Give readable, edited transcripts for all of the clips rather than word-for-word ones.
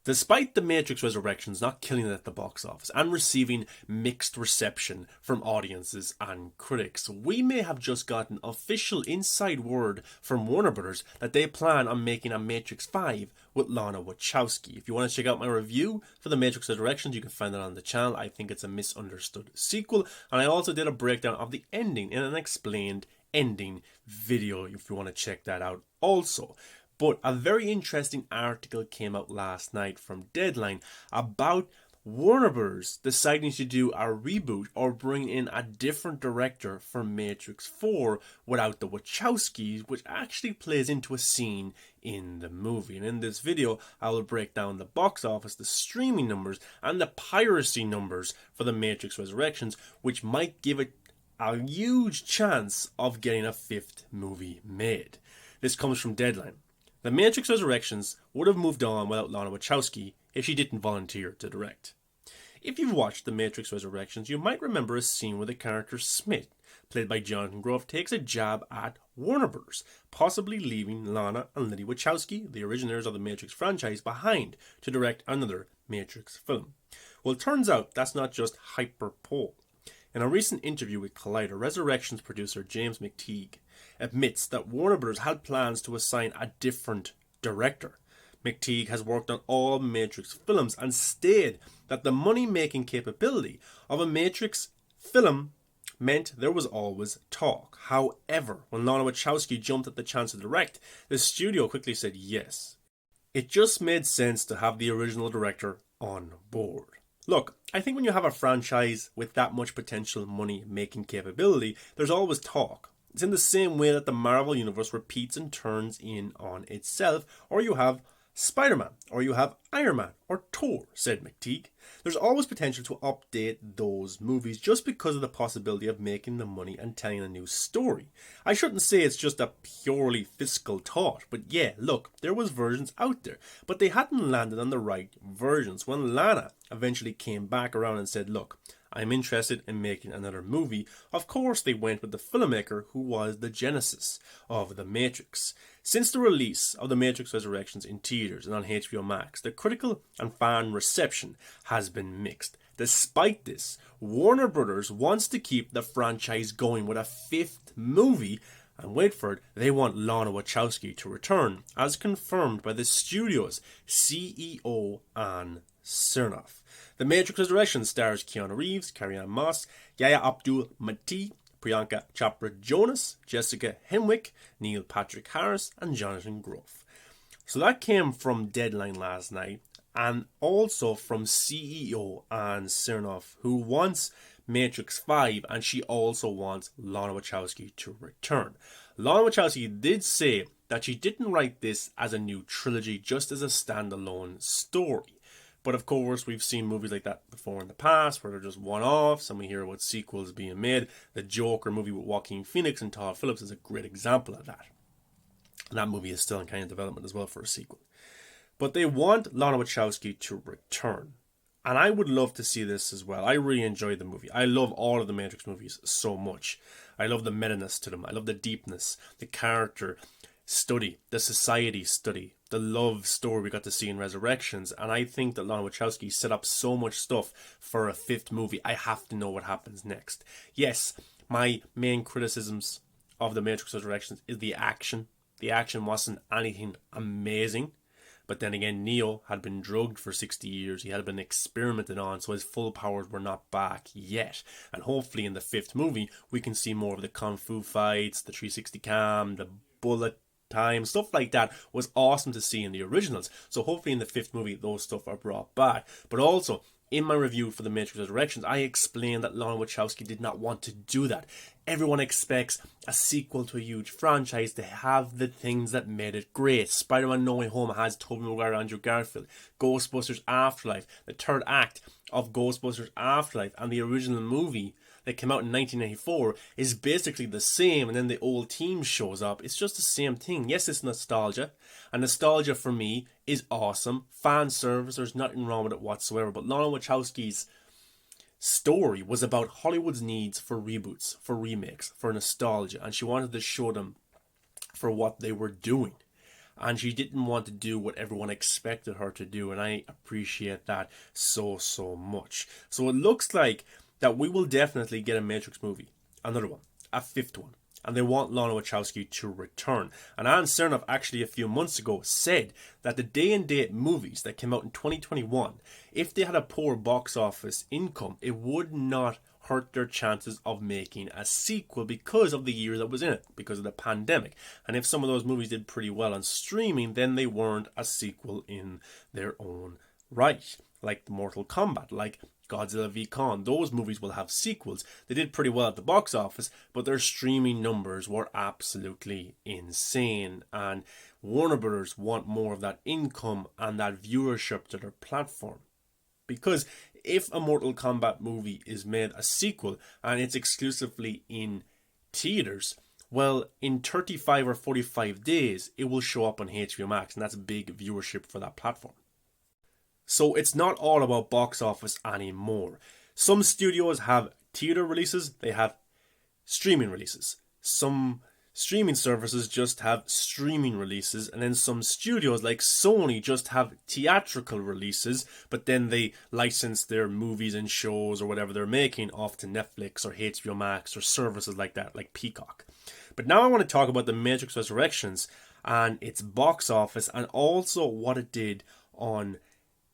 Despite The Matrix Resurrections not killing it at the box office and receiving mixed reception from audiences and critics, we may have just gotten official inside word from Warner Brothers that they plan on making a Matrix 5 with Lana Wachowski. If you want to check out my review for The Matrix Resurrections, you can find it on the channel. I think it's a misunderstood sequel, and I also did a breakdown of the ending in an explained ending video if you want to check that out also. But a very interesting article came out last night from Deadline about Warner Bros. Deciding to do a reboot or bring in a different director for Matrix 4 without the Wachowskis, which actually plays into a scene in the movie. And in this video, I will break down the box office, the streaming numbers, and the piracy numbers for The Matrix Resurrections, which might give it a huge chance of getting a fifth movie made. This comes from Deadline. The Matrix Resurrections would have moved on without Lana Wachowski if she didn't volunteer to direct. If you've watched The Matrix Resurrections, you might remember a scene where the character Smith, played by Jonathan Groff, takes a jab at Warner Bros., possibly leaving Lana and Lily Wachowski, the originators of the Matrix franchise, behind to direct another Matrix film. Well, it turns out that's not just hyperbole. In a recent interview with Collider, Resurrections producer James McTeague admits that Warner Bros. Had plans to assign a different director. McTeague has worked on all Matrix films and stated that the money-making capability of a Matrix film meant there was always talk. However, when Lana Wachowski jumped at the chance to direct, the studio quickly said yes. It just made sense to have the original director on board. Look, I think when you have a franchise with that much potential money-making capability, there's always talk. It's in the same way that the Marvel Universe repeats and turns in on itself, or you have Spider-Man, or you have Iron Man, or Thor, said McTeague. There's always potential to update those movies just because of the possibility of making the money and telling a new story. I shouldn't say it's just a purely fiscal thought, but yeah, look, there was versions out there, but they hadn't landed on the right versions. When Lana eventually came back around and said, look, I'm interested in making another movie, of course they went with the filmmaker who was the genesis of The Matrix. Since the release of The Matrix Resurrections in theaters and on HBO Max, the critical and fan reception has been mixed. Despite this, Warner Brothers wants to keep the franchise going with a fifth movie, and wait for it, they want Lana Wachowski to return, as confirmed by the studio's CEO Ann Cernoff. The Matrix Resurrection stars Keanu Reeves, Carrie-Anne Moss, Yahya Abdul-Mateen, Priyanka Chopra Jonas, Jessica Henwick, Neil Patrick Harris, and Jonathan Groff. So that came from Deadline last night, and also from CEO Ann Cernoff, who wants Matrix 5, and she also wants Lana Wachowski to return. Lana Wachowski did say that she didn't write this as a new trilogy, just as a standalone story. But of course, we've seen movies like that before in the past, where they're just one-offs, and we hear about sequels being made. The Joker movie with Joaquin Phoenix and Todd Phillips is a great example of that. And that movie is still in kind of development as well for a sequel. But they want Lana Wachowski to return. And I would love to see this as well. I really enjoyed the movie. I love all of the Matrix movies so much. I love the meta-ness to them. I love the deepness, the character study, the society study, the love story we got to see in Resurrections. And I think that Lana Wachowski set up so much stuff for a fifth movie. I have to know what happens next. Yes, my main criticisms of The Matrix Resurrections is the action. The action wasn't anything amazing. But then again, Neo had been drugged for 60 years. He had been experimented on, so his full powers were not back yet. And hopefully in the fifth movie, we can see more of the kung fu fights, the 360 cam, the bullet time, stuff like that was awesome to see in the originals. So hopefully in the fifth movie, those stuff are brought back. But also, in my review for The Matrix Resurrections, I explained that Lana Wachowski did not want to do that. Everyone expects a sequel to a huge franchise to have the things that made it great. Spider-Man No Way Home has Tobey Maguire and Andrew Garfield. Ghostbusters Afterlife, the third act of Ghostbusters Afterlife, and the original movie that came out in 1994 is basically the same, and then the old team shows up. It's just the same thing. Yes, it's nostalgia, and nostalgia for me is awesome. Fan service, there's nothing wrong with it whatsoever, but Lana Wachowski's story was about Hollywood's needs for reboots, for remakes, for nostalgia, and she wanted to show them for what they were doing. and she didn't want to do what everyone expected her to do, and I appreciate that so much. So it looks like that we will definitely get a Matrix movie, another one, a fifth one, and they want Lana Wachowski to return. And Ann Chernoff actually a few months ago said that the day and date movies that came out in 2021, if they had a poor box office income, it would not hurt their chances of making a sequel because of the year that was in it, because of the pandemic. And if some of those movies did pretty well on streaming, then they weren't a sequel in their own right. Like Mortal Kombat, like Godzilla v Kong, those movies will have sequels. They did pretty well at the box office, but their streaming numbers were absolutely insane. And Warner Brothers want more of that income and that viewership to their platform. Because if a Mortal Kombat movie is made a sequel and it's exclusively in theaters, well, in 35 or 45 days, it will show up on HBO Max, and that's big viewership for that platform. So it's not all about box office anymore. Some studios have theater releases, they have streaming releases. Some streaming services just have streaming releases, and then some studios like Sony just have theatrical releases, but then they license their movies and shows or whatever they're making off to Netflix or HBO Max or services like that, like Peacock. But now I want to talk about The Matrix Resurrections and its box office, and also what it did on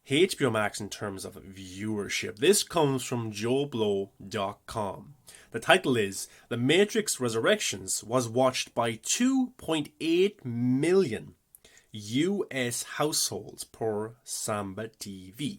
HBO Max in terms of viewership. This comes from JoeBlow.com. The title is The Matrix Resurrections was watched by 2.8 million US households per Samba TV.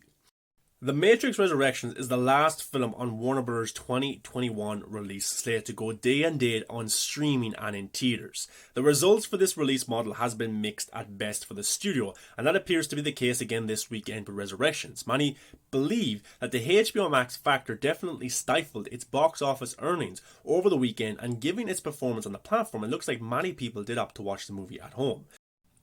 The Matrix Resurrections is the last film on Warner Bros. 2021 release slate to go day and date on streaming and in theaters. The results for this release model has been mixed at best for the studio, and that appears to be the case again this weekend with Resurrections. Many believe that the HBO Max factor definitely stifled its box office earnings over the weekend, and given its performance on the platform, it looks like many people did opt to watch the movie at home.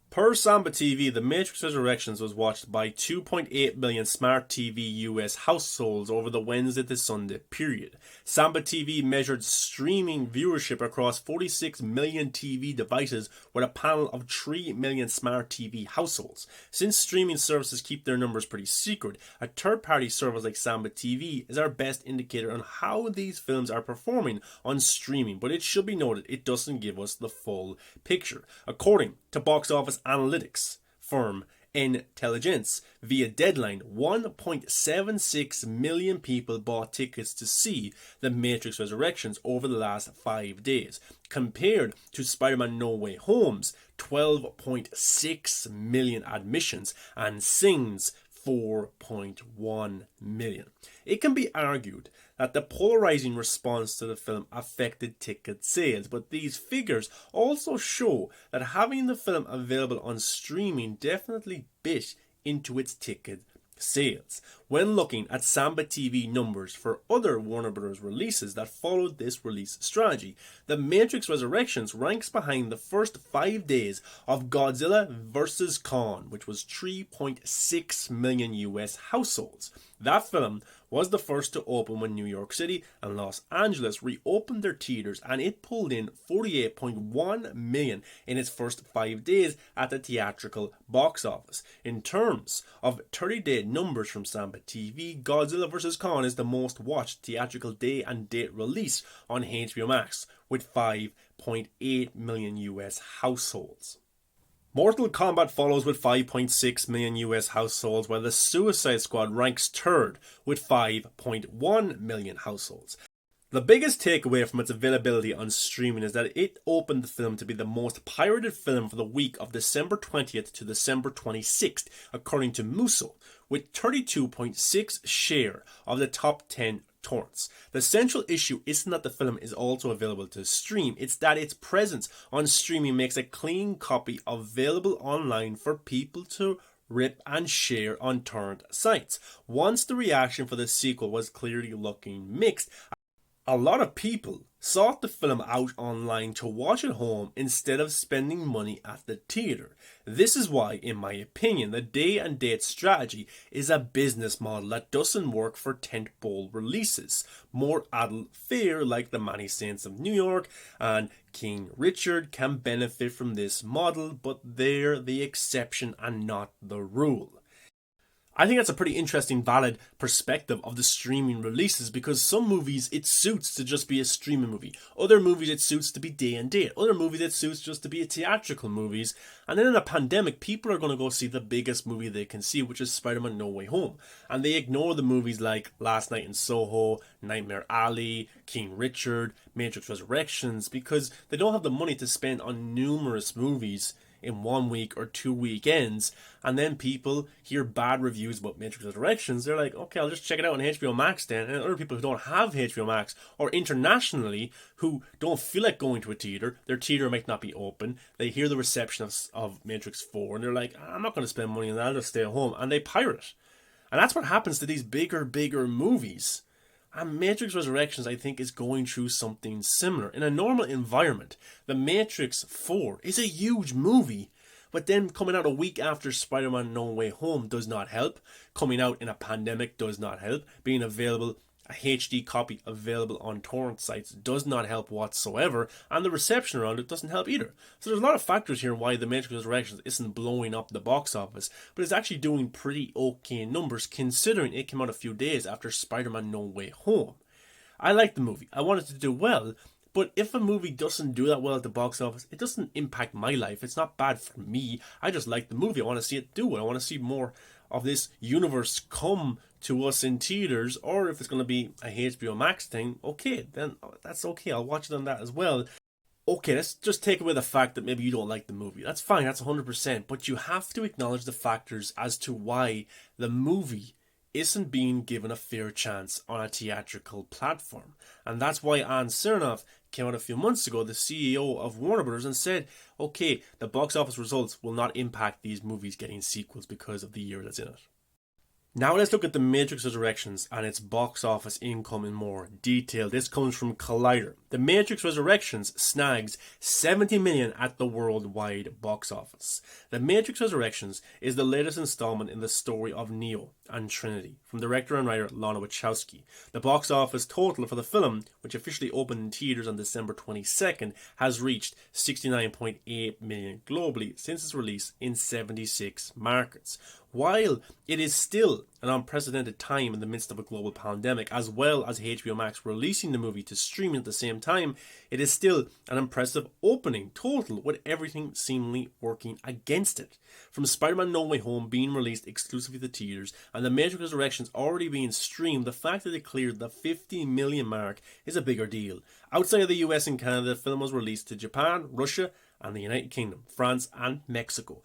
Per Samba TV, The Matrix Resurrections was watched by 2.8 million smart TV US households over the Wednesday to Sunday period. Samba TV measured streaming viewership across 46 million TV devices with a panel of 3 million smart TV households. Since streaming services keep their numbers pretty secret, a third-party service like Samba TV is our best indicator on how these films are performing on streaming, but it should be noted it doesn't give us the full picture. According to box office analytics firm Intelligence, via Deadline, 1.76 million people bought tickets to see The Matrix Resurrections over the last 5 days, compared to Spider-Man No Way Home's 12.6 million admissions and Sing's 4.1 million. It can be argued that the polarizing response to the film affected ticket sales, but these figures also show that having the film available on streaming definitely bit into its ticket sales. When looking at Samba TV numbers for other Warner Bros. Releases that followed this release strategy, The Matrix Resurrections ranks behind the first 5 days of Godzilla vs. Kong, which was 3.6 million US households. That film was the first to open when New York City and Los Angeles reopened their theaters, and it pulled in 48.1 million in its first 5 days at the theatrical box office. In terms of 30-day numbers from Samba TV, Godzilla vs. Kong is the most watched theatrical day and date release on HBO Max with 5.8 million US households. Mortal Kombat follows with 5.6 million US households, while The Suicide Squad ranks third with 5.1 million households. The biggest takeaway from its availability on streaming is that it opened the film to be the most pirated film for the week of December 20th to December 26th, according to Musso, with 32.6% share of the top 10 torrents. The central issue isn't that the film is also available to stream, it's that its presence on streaming makes a clean copy available online for people to rip and share on torrent sites. Once the reaction for the sequel was clearly looking mixed, A lot of people sought the film out online to watch at home instead of spending money at the theatre. This is why, in my opinion, the day and date strategy is a business model that doesn't work for tentpole releases. More adult fare like The Many Saints of New York and King Richard can benefit from this model, but they're the exception and not the rule. I think that's a pretty interesting, valid perspective of the streaming releases, because some movies it suits to just be a streaming movie. Other movies it suits to be day and date. Other movies it suits just to be a theatrical movies. And then in a pandemic, people are going to go see the biggest movie they can see, which is Spider-Man No Way Home. And they ignore the movies like Last Night in Soho, Nightmare Alley, King Richard, Matrix Resurrections, because they don't have the money to spend on numerous movies in 1 week or 2 weekends, and then people hear bad reviews about Matrix Resurrections. They're like, okay, I'll just check it out on HBO Max then. And other people who don't have HBO Max, or internationally, who don't feel like going to a theatre, their theatre might not be open, they hear the reception of Matrix 4, and they're like, I'm not going to spend money on that, I'll just stay at home, and they pirate it. And that's what happens to these bigger movies. And Matrix Resurrections, I think, is going through something similar. In a normal environment, The Matrix 4 is a huge movie, but then coming out a week after Spider-Man No Way Home does not help. Coming out in a pandemic does not help. Being available, a HD copy available on torrent sites does not help whatsoever, and the reception around it doesn't help either. So there's a lot of factors here why The Matrix Resurrections isn't blowing up the box office, but it's actually doing pretty okay numbers considering it came out a few days after Spider-Man No Way Home. I like the movie. I want it to do well, but if a movie doesn't do that well at the box office, it doesn't impact my life. It's not bad for me. I just like the movie. I want to see it do it. I want to see more of this universe come to us in theaters, or if it's going to be a HBO Max thing, okay, then that's okay. I'll watch it on that as well. Okay, let's just take away the fact that maybe you don't like the movie. That's fine, that's 100%, but you have to acknowledge the factors as to why the movie isn't being given a fair chance on a theatrical platform. And that's why Ann Sernoff came out a few months ago, the CEO of Warner Bros., and said, okay, the box office results will not impact these movies getting sequels because of the year that's in it. Now let's look at The Matrix Resurrections and its box office income in more detail. This comes from Collider. The Matrix Resurrections snags 70 million at the worldwide box office. The Matrix Resurrections is the latest installment in the story of Neo and Trinity from director and writer Lana Wachowski. The box office total for the film, which officially opened in theaters on December 22nd, has reached 69.8 million globally since its release in 76 markets. While it is still an unprecedented time in the midst of a global pandemic, as well as HBO Max releasing the movie to streaming at the same time, it is still an impressive opening total with everything seemingly working against it. From Spider-Man No Way Home being released exclusively to theaters and The Matrix Resurrections already being streamed, the fact that it cleared the 50 million mark is a bigger deal. Outside of the US and Canada, the film was released to Japan, Russia, and the United Kingdom, France, and Mexico.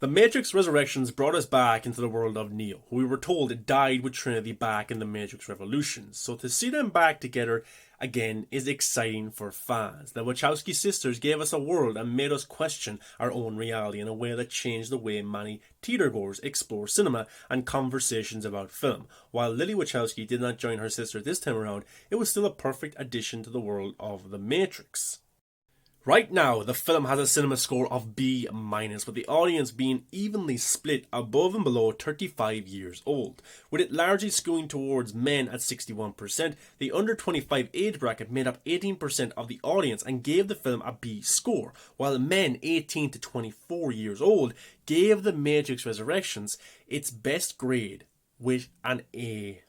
The Matrix Resurrections brought us back into the world of Neo, who we were told died with Trinity back in the Matrix Revolutions. So to see them back together again is exciting for fans. The Wachowski sisters gave us a world and made us question our own reality in a way that changed the way many theatergoers explore cinema and conversations about film. While Lily Wachowski did not join her sister this time around, it was still a perfect addition to the world of The Matrix. Right now, the film has a cinema score of B-, with the audience being evenly split above and below 35 years old, with it largely skewing towards men at 61%. The under 25 age bracket made up 18% of the audience and gave the film a B score, while men 18 to 24 years old gave The Matrix Resurrections its best grade with an A-.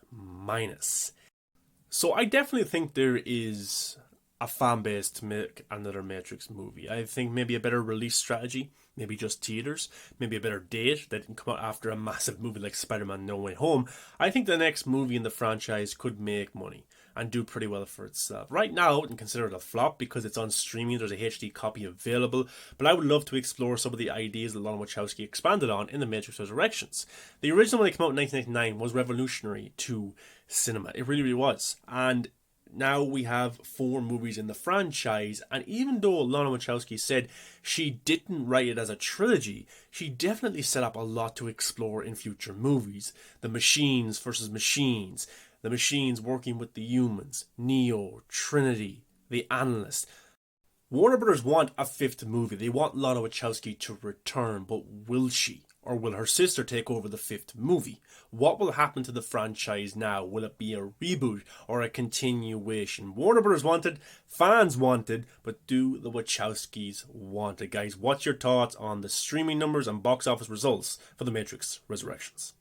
So I definitely think there is a fan base to make another Matrix movie. I think maybe a better release strategy, maybe just theaters, maybe a better date that can come out after a massive movie like Spider-Man No Way Home. I think the next movie in the franchise could make money and do pretty well for itself. Right now, I wouldn't consider it a flop because it's on streaming, there's a HD copy available, but I would love to explore some of the ideas that Lana Wachowski expanded on in The Matrix Resurrections. The original one that came out in 1999 was revolutionary to cinema. It really, really was. And now we have 4 movies in the franchise, and even though Lana Wachowski said she didn't write it as a trilogy, she definitely set up a lot to explore in future movies. The machines versus machines, the machines working with the humans, Neo, Trinity, the Analyst. Warner Brothers want a fifth movie. They want Lana Wachowski to return, but will she? Or will her sister take over the fifth movie? What will happen to the franchise now? Will it be a reboot or a continuation? Warner Brothers wanted, fans wanted, but do the Wachowskis want it? Guys, what's your thoughts on the streaming numbers and box office results for The Matrix Resurrections?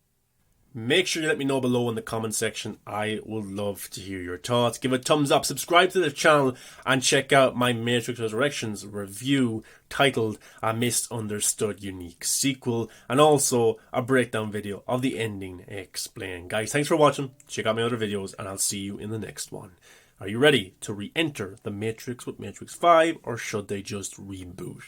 Make sure you let me know below in the comment section. I would love to hear your thoughts. Give a thumbs up, subscribe to the channel, and check out my Matrix Resurrections review titled A Misunderstood Unique Sequel, and also a breakdown video of the ending explained. Guys, thanks for watching. Check out my other videos, and I'll see you in the next one. Are you ready to re-enter the Matrix with Matrix 5, or should they just reboot?